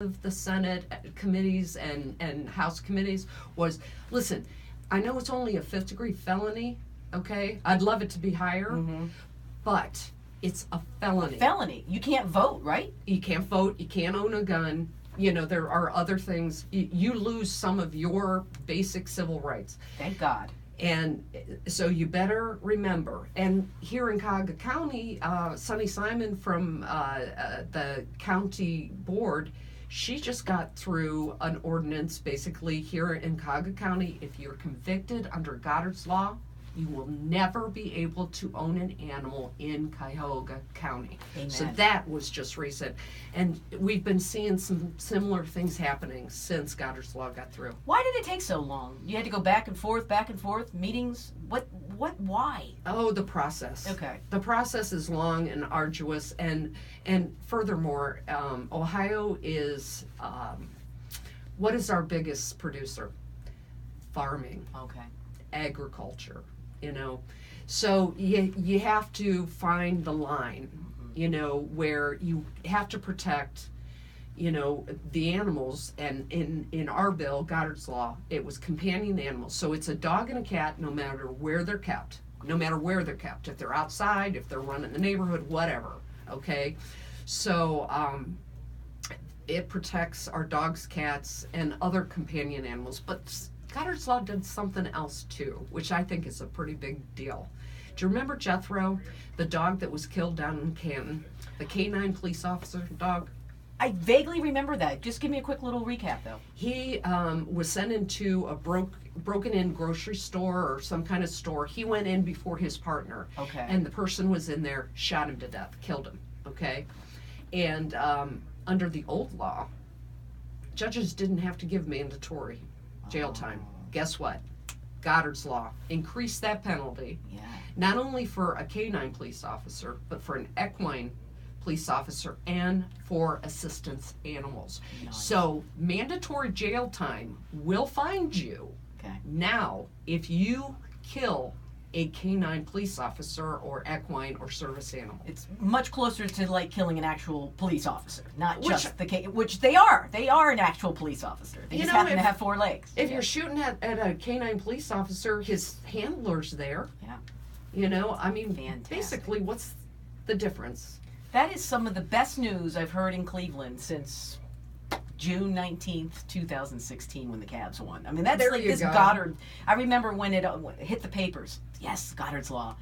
of the Senate committees and House committees was, listen, I know it's only a 5th-degree felony, okay? I'd love it to be higher, but it's a felony. Felony. You can't vote, right? You can't vote, you can't own a gun. You know, there are other things. You lose some of your basic civil rights. Thank God. And so you better remember. And here in Cuyahoga County, Sunny Simon from the county board, she just got through an ordinance basically here in Cuyahoga County. If you're convicted under Goddard's law, you will never be able to own an animal in Cuyahoga County. Amen. So that was just recent. And we've been seeing some similar things happening since Goddard's law got through. Why did it take so long? You had to go back and forth, meetings? Why? Oh, the process. Okay. The process is long and arduous, and furthermore, Ohio is, what is our biggest producer? Farming. Okay. Agriculture, you know. So you have to find the line, you know, where you have to protect, you know, the animals. And in our bill, Goddard's law, it was companion animals. So it's a dog and a cat no matter where they're kept. No matter where they're kept. If they're outside, if they're running the neighborhood, whatever. Okay? So it protects our dogs, cats, and other companion animals. But Goddard's law did something else too, which I think is a pretty big deal. Do you remember Jethro, the dog that was killed down in Canton? The K-9 police officer dog? I vaguely remember that. Just give me a quick little recap, though. He was sent into a broken-in grocery store or some kind of store. He went in before his partner. Okay. And the person was in there, shot him to death, killed him, okay? And under the old law, judges didn't have to give mandatory jail time. Guess what? Goddard's law increased that penalty. Yeah. Not only for a K-9 police officer, but for an equine police officer and for assistance animals. Nice. So mandatory jail time will find you now if you kill a K-9 police officer or equine or service animal. It's much closer to like killing an actual police officer, not just the which they are. They are an actual police officer. They just happen to have 4 legs. If you're shooting at a K-9 police officer, his handler's there. Yeah. You know, I mean, Fantastic. Basically, what's the difference? That is some of the best news I've heard in Cleveland since June 19th, 2016, when the Cavs won. I mean, that's there like you this go. Goddard. I remember when it hit the papers. Yes, Goddard's law.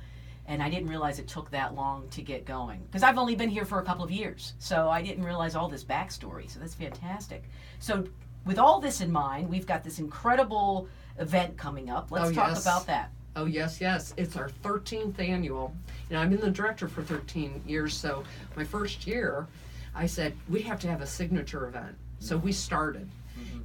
And I didn't realize it took that long to get going. Because I've only been here for a couple of years. So I didn't realize all this backstory. So that's fantastic. So with all this in mind, we've got this incredible event coming up. Let's talk about that. Oh, yes. It's our 13th annual. You know, I've been the director for 13 years, so my first year, I said, we have to have a signature event. So we started.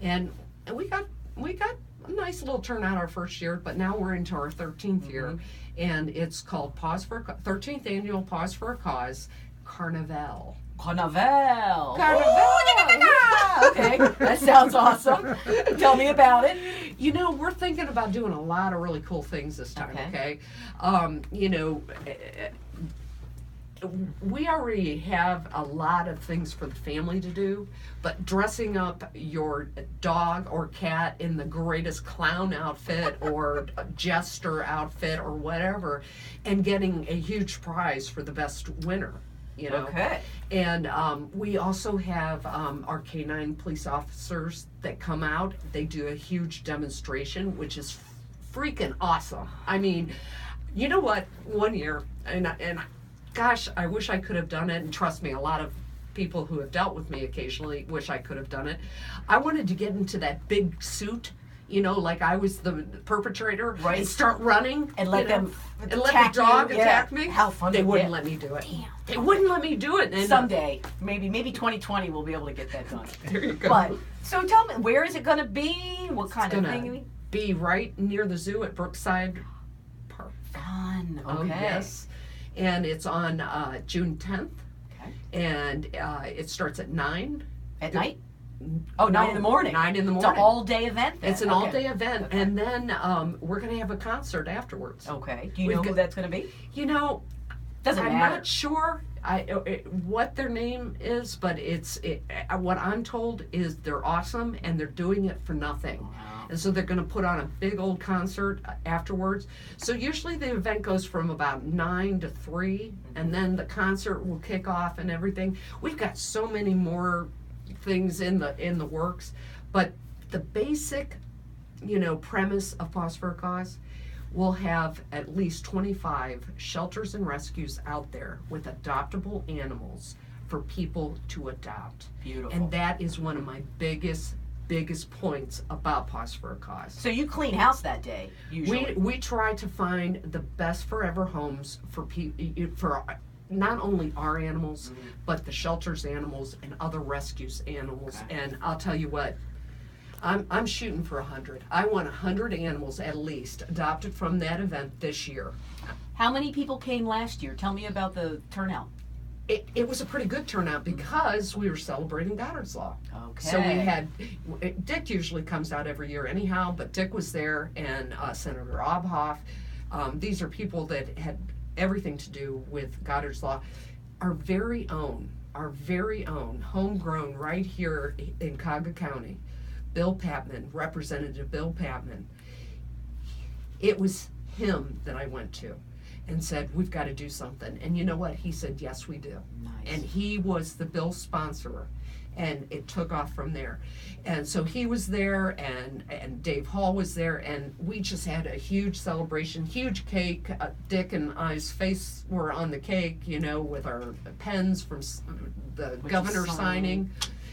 And we got a nice little turnout our first year, but now we're into our 13th year. And it's called 13th Annual Pause for a Cause Carnival. Carnival. Carnival. Okay, that sounds awesome. Tell me about it. You know, we're thinking about doing a lot of really cool things this time, okay? You know, we already have a lot of things for the family to do, but dressing up your dog or cat in the greatest clown outfit or jester outfit or whatever, and getting a huge prize for the best winner. You know? Okay. And we also have our K-9 police officers that come out. They do a huge demonstration, which is freaking awesome. I mean, you know what? One year, and gosh, I wish I could have done it. And trust me, a lot of people who have dealt with me occasionally wish I could have done it. I wanted to get into that big suit. You know, like I was the perpetrator, right? And start running and let them and let the dog attack me. How fun! They wouldn't let me do it. Damn. They wouldn't let me do it. And someday, maybe 2020, we'll be able to get that done. There you go. But so tell me, where is it going to be? What kind of thing? Be right near the zoo at Brookside Park. Fun. Okay. Oh, yes. And it's on June 10th. Okay. And it starts at 9 at night. Oh, 9 in the morning. 9 in the morning. It's an all-day event then. It's an all-day event. Okay. And then we're going to have a concert afterwards. Okay. Do you know who that's going to be? You know, Doesn't I'm matter. not sure. what their name is, but what I'm told is they're awesome and they're doing it for nothing. Wow. And so they're going to put on a big old concert afterwards. So usually the event goes from about 9 to 3, and then the concert will kick off and everything. We've got so many more things in the works, but the basic, premise of Pause for a Cause, we'll have at least 25 shelters and rescues out there with adoptable animals for people to adopt. Beautiful. And that is one of my biggest points about Pause for a Cause. So you clean house that day, usually. We try to find the best forever homes for not only our animals, but the shelters animals and other rescues animals. Okay. And I'll tell you what, I'm shooting for 100. I want 100 animals at least adopted from that event this year. How many people came last year? Tell me about the turnout. It was a pretty good turnout because we were celebrating Goddard's Law. Okay. So we had, Dick usually comes out every year anyhow, but Dick was there, and Senator Obhoff. These are people that had everything to do with Goddard's Law. Our very own, homegrown right here in Cuyahoga County, Bill Patman, Representative Bill Patman. It was him that I went to and said, we've got to do something. And you know what? He said, yes, we do. Nice. And he was the bill sponsor, and it took off from there. And so he was there, and Dave Hall was there, and we just had a huge celebration, huge cake. Dick and I's face were on the cake, with our pens from the governor signing.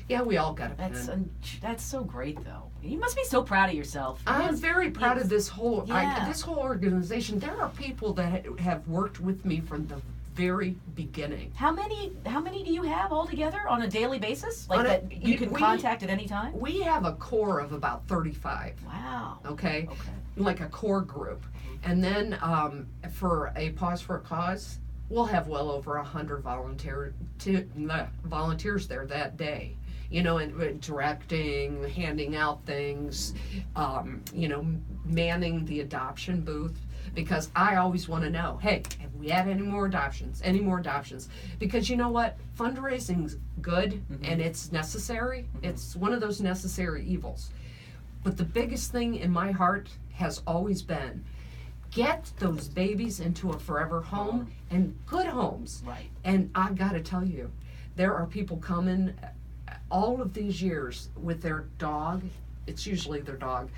Yeah, we all got a pen. That's so great, though. You must be so proud of yourself. I'm very proud of this whole Yeah. this whole organization. There are people that have worked with me from the very beginning. How many do you have altogether on a daily basis? Like that you can contact at any time? We have a core of about 35. Wow. Okay? Like a core group. And then for a Pause for a Cause, we'll have well over 100 volunteers there that day. And directing, handing out things, manning the adoption booth, because I always want to know, hey, have we had any more adoptions? Because you know what? Fundraising's good, and it's necessary. It's one of those necessary evils. But the biggest thing in my heart has always been, get those babies into a forever home, and good homes. Right. And I got to tell you, there are people coming all of these years with their dog, it's usually their dog,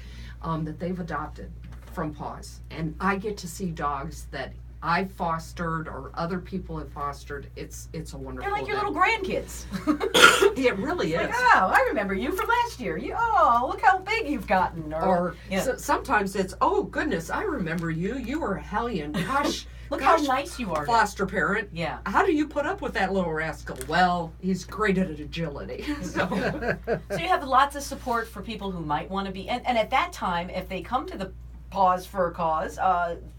that they've adopted from Paws. And I get to see dogs that I've fostered or other people have fostered. It's a wonderful They're like your day. little grandkids. It really is. Like, oh, I remember you from last year. Look how big you've gotten. Or sometimes it's, oh goodness, I remember you. You were a hellion. Gosh. Look how nice you are. Foster parent. Yeah. How do you put up with that little rascal? Well, he's great at agility. So you have lots of support for people who might want to be, and at that time, if they come to the Pause for a Cause,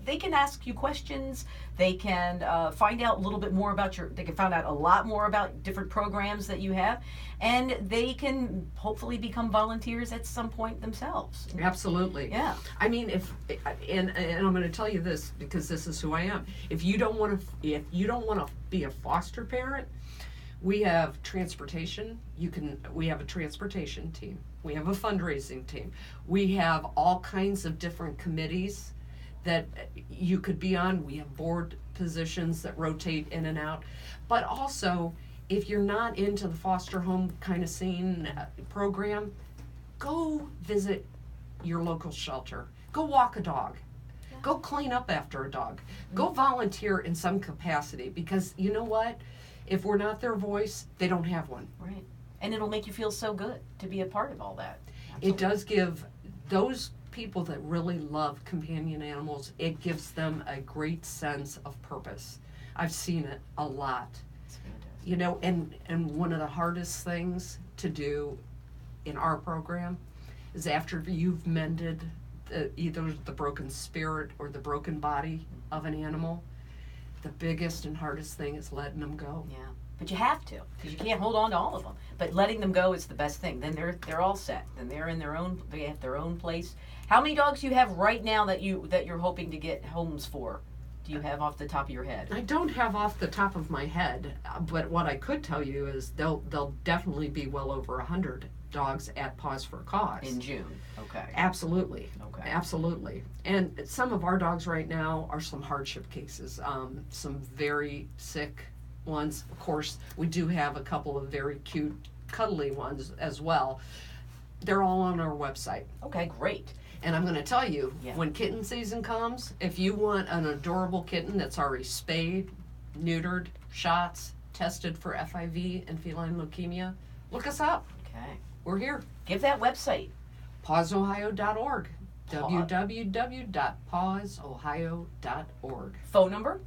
they can ask you questions. They can find out a little bit more about they can find out a lot more about different programs that you have, and they can hopefully become volunteers at some point themselves. Absolutely. Yeah. I mean, and I'm going to tell you this because this is who I am. If you don't want to be a foster parent, we have transportation. We have a transportation team. We have a fundraising team. We have all kinds of different committees that you could be on. We have board positions that rotate in and out. But also, if you're not into the foster home kind of scene program, go visit your local shelter. Go walk a dog. Go clean up after a dog. Go volunteer in some capacity, because you know what? If we're not their voice, they don't have one. Right. And it'll make you feel so good to be a part of all that. Absolutely. It does give those people that really love companion animals, it gives them a great sense of purpose. I've seen it a lot. It's fantastic. And one of the hardest things to do in our program is after you've mended either the broken spirit or the broken body of an animal, the biggest and hardest thing is letting them go. Yeah, but you have to, because you can't hold on to all of them. But letting them go is the best thing. Then they're all set. Then they have their own place. How many dogs do you have right now that you're hoping to get homes for? do you have off the top of your head? I don't have off the top of my head, but what I could tell you is they'll definitely be well over 100 dogs at Paws for a Cause. In June. Okay. Absolutely. Okay. Absolutely. And some of our dogs right now are some hardship cases, some very sick ones. Of course, we do have a couple of very cute, cuddly ones as well. They're all on our website. Okay, great. And I'm going to tell you, Yeah. when kitten season comes, if you want an adorable kitten that's already spayed, neutered, shots, tested for FIV and feline leukemia, look us up. Okay. We're here. Give that website. pawsohio.org. www.pawsohio.org. Phone number?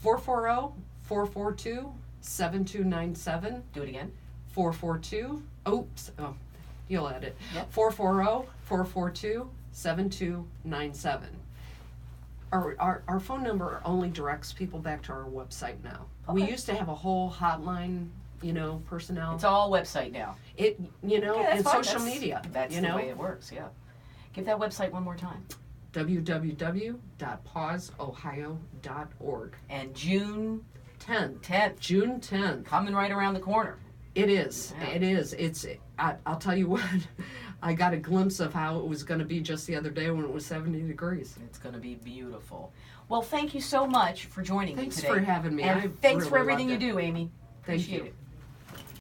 440-442-7297. Do it again. 442, you'll add it. Yep. 440-442-7297. Our phone number only directs people back to our website now. We Okay. used to have a whole hotline, personnel. It's all website now. It, Okay, that's and fine. social That's- media. That's the way it works, yeah. Give that website one more time. www.pawsohio.org. And June 10th, June 10th. coming right around the corner. It is. Yeah. It is. I'll tell you what, I got a glimpse of how it was going to be just the other day when it was 70 degrees. It's going to be beautiful. Well, thank you so much for joining Thanks me today. for having me. And I thanks really for everything you loved it. do, Amy. Thank Appreciate you. it.